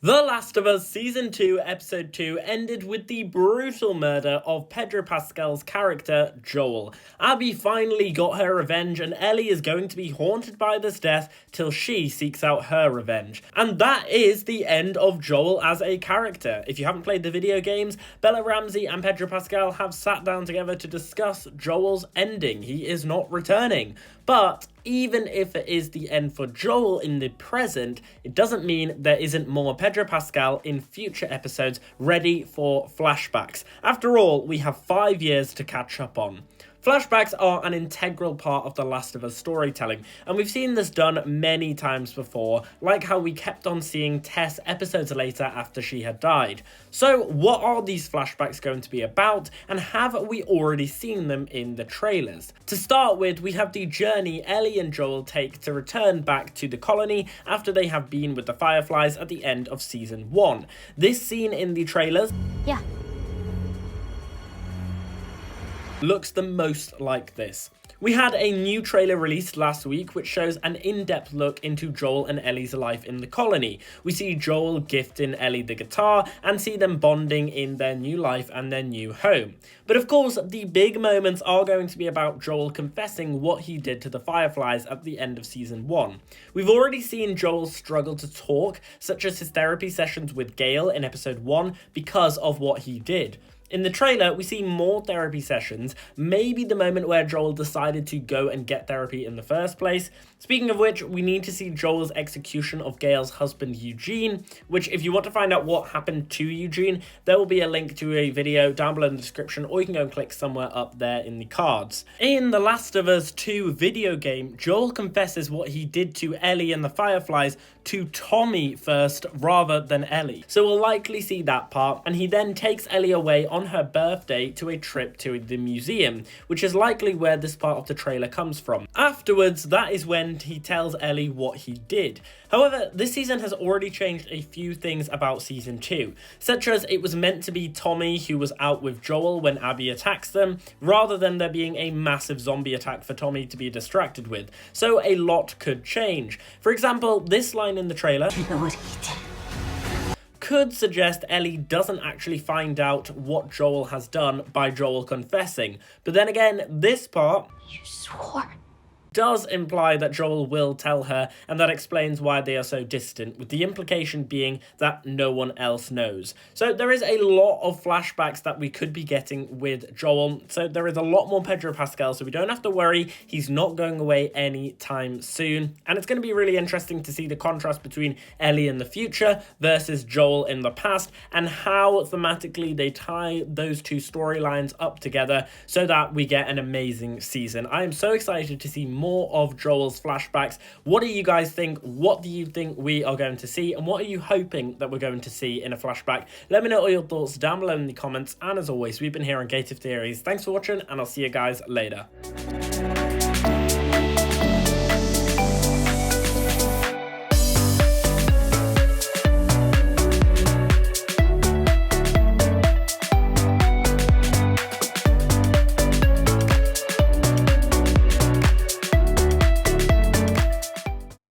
The Last of Us Season 2, Episode 2 ended with the brutal murder of Pedro Pascal's character, Joel. Abby finally got her revenge, and Ellie is going to be haunted by this death till she seeks out her revenge. And that is the end of Joel as a character. If you haven't played the video games, Bella Ramsey and Pedro Pascal have sat down together to discuss Joel's ending. He is not returning. But even if it is the end for Joel in the present, it doesn't mean there isn't more Pedro Pascal in future episodes ready for flashbacks. After all, we have 5 years to catch up on. Flashbacks are an integral part of The Last of Us storytelling, and we've seen this done many times before, like how we kept on seeing Tess episodes later after she had died. So what are these flashbacks going to be about, and have we already seen them in the trailers? To start with, we have the journey Ellie and Joel take to return back to the colony after they have been with the Fireflies at the end of Season 1. This scene in the trailers looks the most like this. We had a new trailer released last week which shows an in-depth look into Joel and Ellie's life in the colony. We see Joel gifting Ellie the guitar and see them bonding in their new life and their new home. But of course, the big moments are going to be about Joel confessing what he did to the Fireflies at the end of Season 1. We've already seen Joel struggle to talk, such as his therapy sessions with Gale in Episode 1 because of what he did. In the trailer, we see more therapy sessions, maybe the moment where Joel decided to go and get therapy in the first place. Speaking of which, we need to see Joel's execution of Gale's husband Eugene, which if you want to find out what happened to Eugene, there will be a link to a video down below in the description, or you can go and click somewhere up there in the cards. In The Last of Us 2 video game, Joel confesses what he did to Ellie and the Fireflies to Tommy first rather than Ellie. So we'll likely see that part, and he then takes Ellie away on her birthday to a trip to the museum, which is likely where this part of the trailer comes from. Afterwards, that is when he tells Ellie what he did. However, this season has already changed a few things about Season 2, such as it was meant to be Tommy who was out with Joel when Abby attacks them, rather than there being a massive zombie attack for Tommy to be distracted with. So a lot could change. For example, this line in the trailer could suggest Ellie doesn't actually find out what Joel has done by Joel confessing. But then again, this part, you swore, does imply that Joel will tell her, and that explains why they are so distant, with the implication being that no one else knows. So there is a lot of flashbacks that we could be getting with Joel, so there is a lot more Pedro Pascal, so we don't have to worry, he's not going away anytime soon. And it's going to be really interesting to see the contrast between Ellie in the future versus Joel in the past, and how thematically they tie those two storylines up together so that we get an amazing season. I am so excited to see more of Joel's flashbacks. What do you guys think? What do you think we are going to see? And what are you hoping that we're going to see in a flashback? Let me know all your thoughts down below in the comments. And as always, we've been here on Gated Theories. Thanks for watching, and I'll see you guys later.